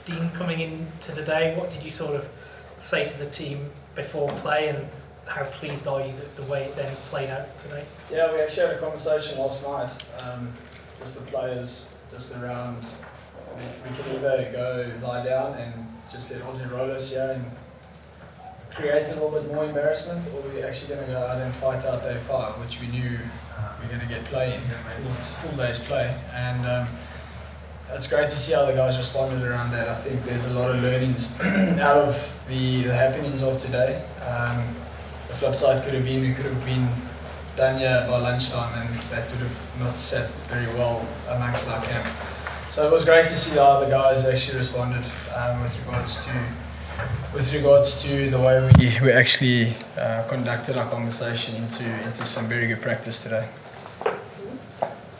Dean, coming into today, what did you sort of say to the team before play, and how pleased are you that the way it then played out today? Yeah, we actually had a conversation last night, just the players, just around, we could either go lie down and just let Aussie roll us here and create a little bit more embarrassment, or we're actually going to go out and fight out day 5, which we knew we're going to get play in, full day's play. And it's great to see how the guys responded around that. I think there's a lot of learnings out of the happenings of today. The flip side could have been, we could have been done here by lunchtime, and that would have not sat very well amongst our camp. So it was great to see how the guys actually responded with regards to the way we actually conducted our conversation into some very good practice today.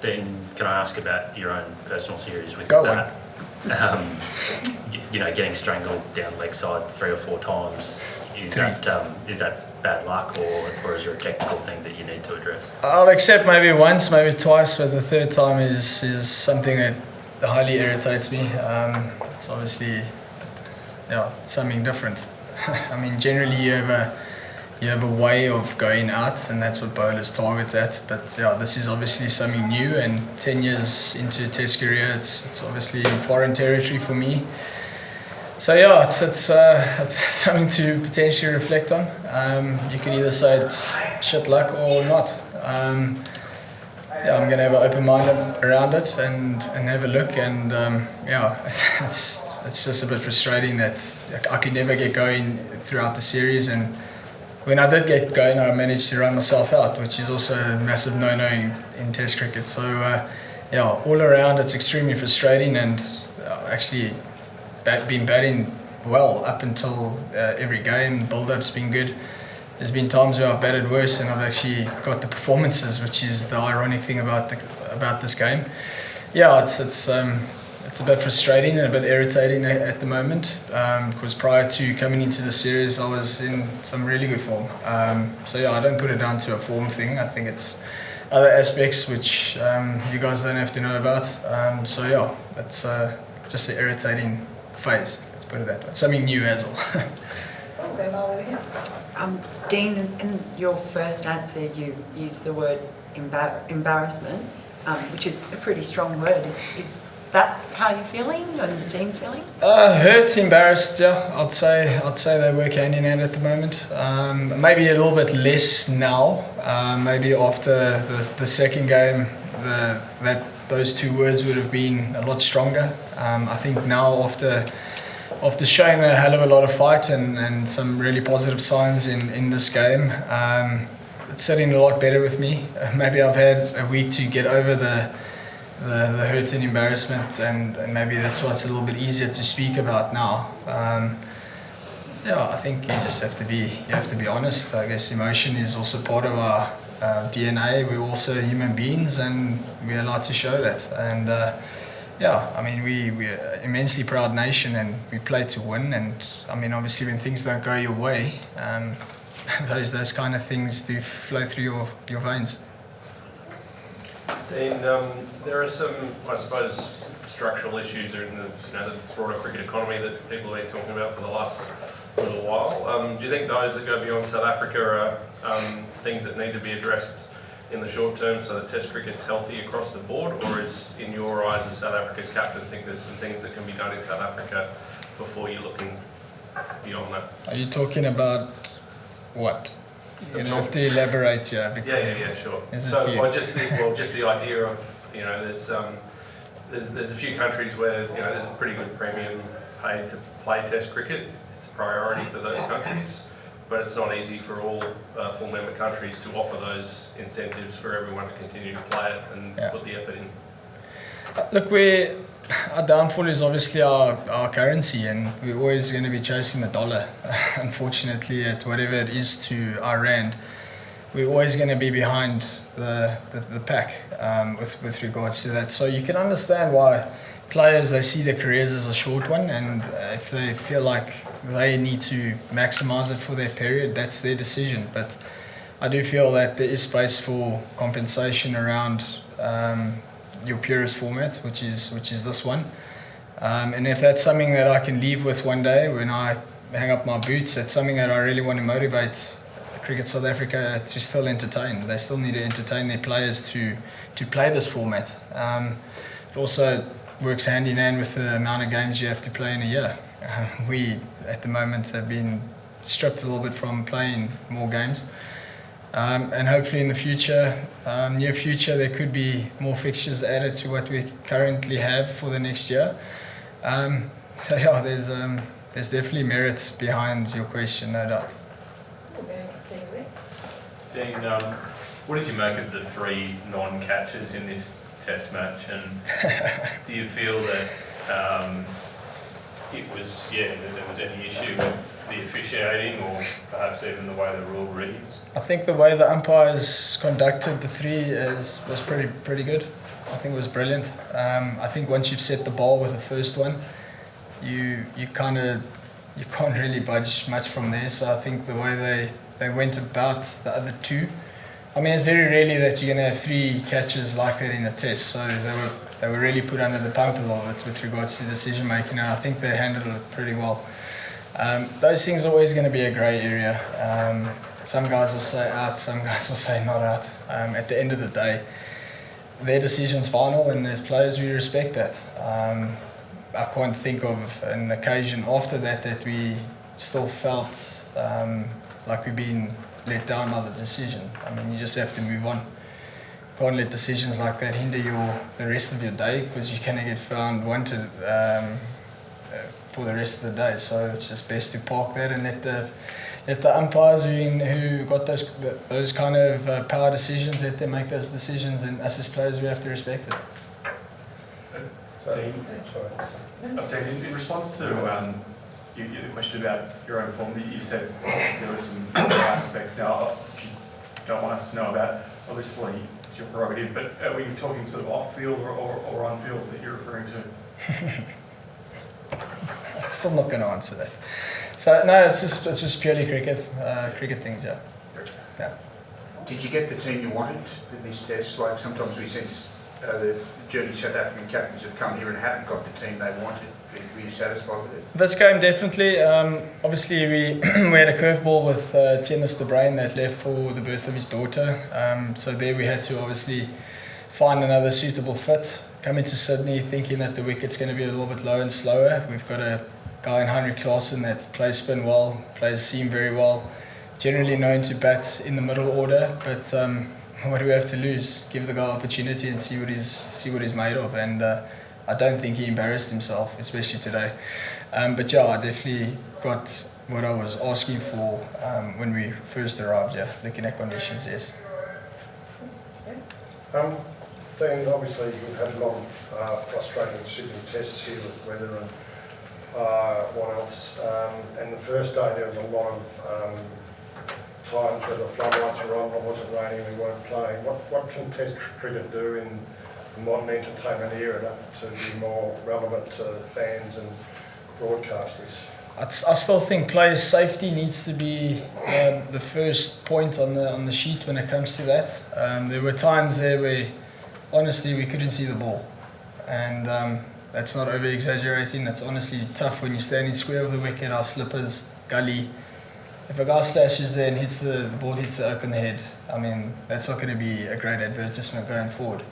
Dean, can I ask about your own personal series with Go that? Getting strangled down leg side 3 or 4 times. Is that bad luck, or is there a technical thing that you need to address? I'll accept maybe once, maybe twice, but the third time is something that highly irritates me. It's obviously something different. I mean, generally you have a way of going out, and that's what bowlers target at. But yeah, this is obviously something new, and 10 years into a Test career, it's obviously foreign territory for me. So yeah, it's something to potentially reflect on. You can either say it's shit luck or not. I'm going to have an open mind around it and have a look. And it's just a bit frustrating that I could never get going throughout the series, and when I did get going, I managed to run myself out, which is also a massive no-no in Test cricket. So all around it's extremely frustrating, and actually been batting well up until every game. Build-up's been good. There's been times where I've batted worse and I've actually got the performances, which is the ironic thing about this game. Yeah, it's a bit frustrating and a bit irritating at the moment, because prior to coming into the series I was in some really good form. I don't put it down to a form thing. I think it's other aspects which you guys don't have to know about. That's just an irritating phase, let's put it that way. Something new as well. Dean, in your first answer you used the word embarrassment, which is a pretty strong word. Is that how you're feeling and Dean's feeling? Hurt, embarrassed, yeah. I'd say they work hand in hand at the moment. Maybe a little bit less now. Maybe after the second game, those 2 words would have been a lot stronger. I think now after showing a hell of a lot of fight and some really positive signs in this game, it's sitting a lot better with me. Maybe I've had a week to get over the hurt and embarrassment, and maybe that's why it's a little bit easier to speak about now. I think you just have to be honest. I guess emotion is also part of our DNA. We're also human beings, and we're allowed to show that. And we're an immensely proud nation, and we play to win. And I mean, obviously, when things don't go your way, those kind of things do flow through your veins. Dean, there are some, I suppose, structural issues in the broader cricket economy that people have been talking about for the last little while. Do you think those that go beyond South Africa are things that need to be addressed in the short term so that Test cricket's healthy across the board, or is, in your eyes as South Africa's captain, think there's some things that can be done in South Africa before you're looking beyond that? Are you talking about what? You have to elaborate here. Yeah, sure. So, just the idea of, there's a few countries where there's a pretty good premium paid to play Test cricket. It's a priority for those countries, but it's not easy for all full member countries to offer those incentives for everyone to continue to play it and put the effort in. Look, our downfall is obviously our currency, and we're always going to be chasing the dollar. Unfortunately, at whatever it is to our rand, we're always going to be behind the pack with regards to that. So you can understand why players, they see their careers as a short one, and if they feel like they need to maximise it for their period, that's their decision. But I do feel that there is space for compensation around your purest format, which is this one. And if that's something that I can leave with one day when I hang up my boots, it's something that I really want to motivate Cricket South Africa to still entertain. They still need to entertain their players to play this format. It also works hand in hand with the amount of games you have to play in a year. We, at the moment, have been stripped a little bit from playing more games. And hopefully in the future, near future, there could be more fixtures added to what we currently have for the next year. So yeah, there's definitely merits behind your question, no doubt. Dean, what did you make of the 3 non-catches in this test match, and do you feel that there was any issue with the officiating, or perhaps even the way the rule reads? I think the way the umpires conducted the 3 was pretty good. I think it was brilliant. I think once you've set the ball with the first one, you can't really budge much from there. So I think the way they went about the other 2, I mean, it's very rarely that you're going to have 3 catches like that in a test. So they were really put under the pump a little bit with regards to decision making, and I think they handled it pretty well. Those things are always going to be a grey area. Some guys will say out, some guys will say not out. At the end of the day, their decision's final, and as players we respect that. I can't think of an occasion after that we still felt like we've been let down by the decision. I mean, you just have to move on. You can't let decisions like that hinder the rest of your day, because you're going to get found wanted for the rest of the day. So it's just best to park that and let the umpires who got those kind of power decisions, let them make those decisions, and us as players we have to respect it. Dean, in response to the question about your own form, you said there were some aspects now you don't want us to know about. Obviously, it's your prerogative, but are we talking sort of off-field or on-field that you're referring to? I'm still not going to answer that. So no, it's just purely cricket things, yeah. Yeah. Did you get the team you wanted in these tests? Like sometimes we sense the journey South African captains have come here and haven't got the team they wanted. Were you satisfied with it? This game definitely. Obviously, we had a curveball with Tennis de Bruin that left for the birth of his daughter. So there we had to obviously find another suitable fit. Coming to Sydney thinking that the wicket's going to be a little bit low and slower. We've got a guy in Henry Klaassen that plays spin well, plays seam very well. Generally known to bat in the middle order, but what do we have to lose? Give the guy opportunity and see what he's made of. And I don't think he embarrassed himself, especially today. But yeah, I definitely got what I was asking for when we first arrived. Yeah, looking at conditions, yes. Dean, obviously you've had a lot of frustrating Sydney tests here with weather and what else. And the first day there was a lot of times where the floodlights were on, it wasn't raining, we weren't playing. What can Test cricket do in the modern entertainment era to be more relevant to fans and broadcasters? I still think players' safety needs to be the first point on the sheet when it comes to that. There were times there where honestly we couldn't see the ball, and that's not over exaggerating. That's honestly tough when you're standing square of the wicket, our slippers, gully. If a guy slashes there and the ball hits the oak on the head, I mean, that's not going to be a great advertisement going forward.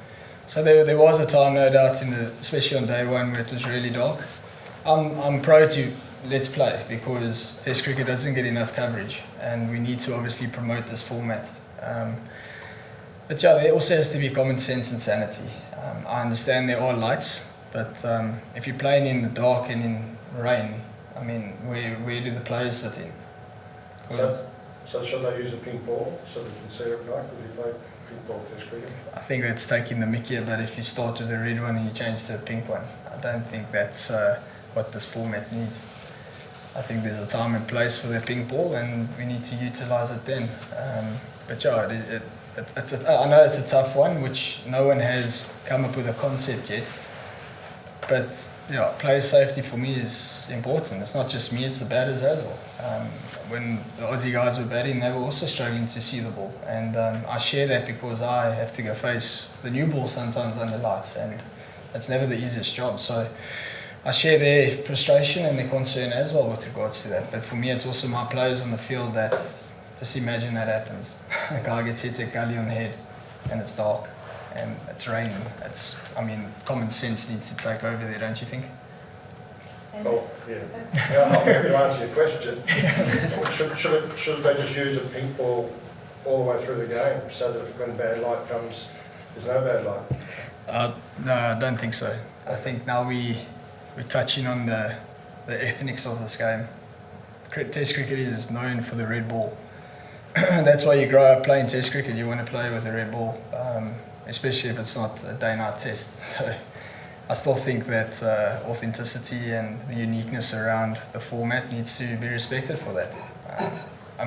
So there was a time, no doubt, especially on day one, where it was really dark. I'm pro to let's play, because Test cricket doesn't get enough coverage, and we need to obviously promote this format. But yeah, there also has to be common sense and sanity. I understand there are lights, but if you're playing in the dark and in rain, I mean, where do the players fit in? So should they use a pink ball so they can see it right? Would you play pink ball Test cricket? I think that's taking the mickey a bit if you start with a red one and you change to a pink one. I don't think that's what this format needs. I think there's a time and place for the pink ball, and we need to utilise it then. But yeah, I know it's a tough one, which no one has come up with a concept yet. But yeah, player safety for me is important. It's not just me, it's the batters as well. When the Aussie guys were batting, they were also struggling to see the ball. And I share that because I have to go face the new ball sometimes under lights, and it's never the easiest job. So I share their frustration and their concern as well with regards to that. But for me, it's also my players on the field that just imagine that happens. A guy gets hit a gully on the head, and it's dark, and it's raining. Common sense needs to take over there, don't you think? Well, yeah. I'm happy to answer your question. Should they just use a paintball all the way through the game so that when bad light comes, there's no bad light? No, I don't think so. I think now we're touching on the ethnics of this game. Test cricket is known for the red ball. That's why you grow up playing Test cricket. You want to play with a red ball, especially if it's not a day-night test. So I still think that authenticity and the uniqueness around the format needs to be respected for that.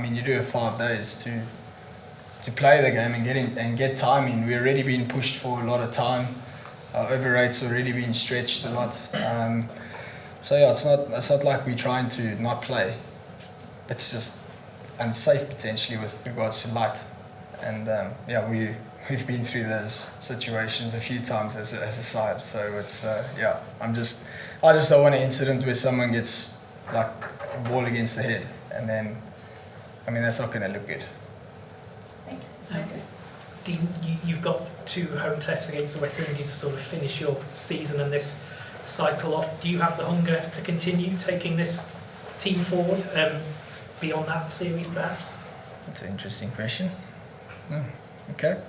You do have 5 days to play the game and get time in. We're already being pushed for a lot of time. Our over rates already been stretched a lot. It's not like we're trying to not play. It's just unsafe potentially with regards to light. And we've been through those situations a few times as a side. So it's I just don't want an incident where someone gets like a ball against the head, and then that's not going to look good. Okay. Dean, you've got 2 home tests against the West Indies to sort of finish your season and this cycle off. Do you have the hunger to continue taking this team forward beyond that series, perhaps? That's an interesting question. Okay.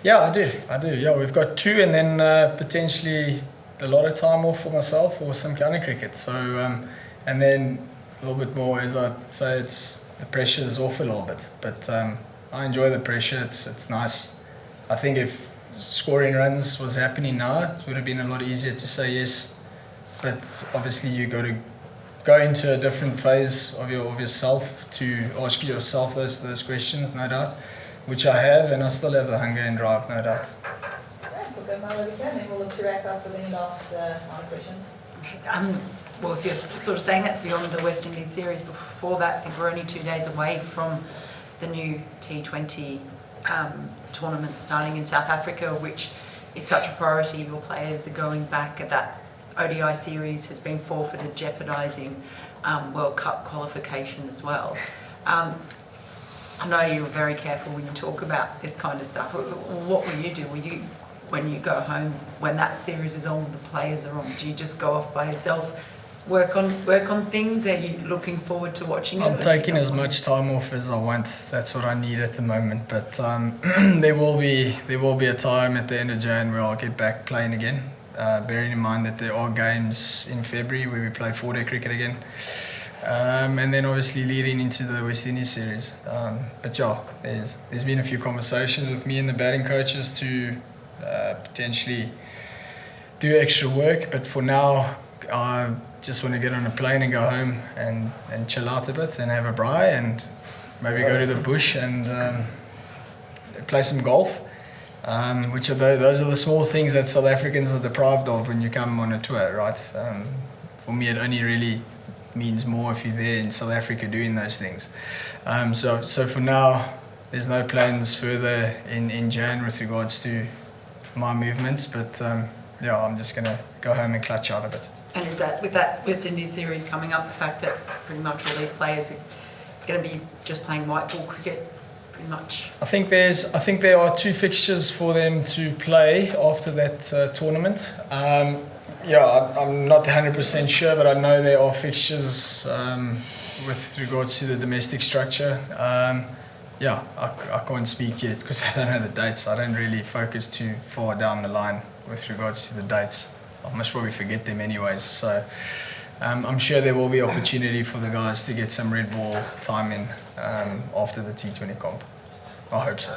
Yeah, I do. Yeah, we've got 2 and then potentially a lot of time off for myself or some county cricket. So, and then a little bit more, as I say, the pressure is off a little bit. But I enjoy the pressure. It's nice. I think if scoring runs was happening now, it would have been a lot easier to say yes. But obviously you got to go into a different phase of yourself to ask yourself those questions, no doubt, which I have, and I still have the hunger and drive, no doubt. Right, we'll go Milo again, and we'll look to wrap up with any last final questions. Well, if you're sort of saying that's beyond the West Indies series, before that, I think we're only 2 days away from the new T20 tournament starting in South Africa, which is such a priority. Your players are going back. That ODI series has been forfeited, jeopardising World Cup qualification as well. I know you're very careful when you talk about this kind of stuff. What will you do? When you go home, when that series is on, the players are on, do you just go off by yourself, work on things? Are you looking forward to watching it? I'm taking as much time off as I want. That's what I need at the moment. But there will be a time at the end of Jan where I'll get back playing again. Bearing in mind that there are games in February where we play 4-day cricket again. And then obviously leading into the West Indies series. But yeah, there's been a few conversations with me and the batting coaches to potentially do extra work. But for now, I just want to get on a plane and go home and chill out a bit and have a braai and maybe go to the bush and play some golf. Those are the small things that South Africans are deprived of when you come on a tour, right? For me, it only really means more if you're there in South Africa doing those things. So for now, there's no plans further in Jan with regards to my movements, but I'm just going to go home and clutch out a bit. And is that, with that West Indies series coming up, the fact that pretty much all these players are going to be just playing white ball cricket, pretty much? I think there are 2 fixtures for them to play after that tournament. I'm not 100% sure, but I know there are fixtures with regards to the domestic structure. I can't speak yet because I don't know the dates. I don't really focus too far down the line with regards to the dates. I must probably forget them anyways. So I'm sure there will be opportunity for the guys to get some red ball time in after the T20 comp. I hope so.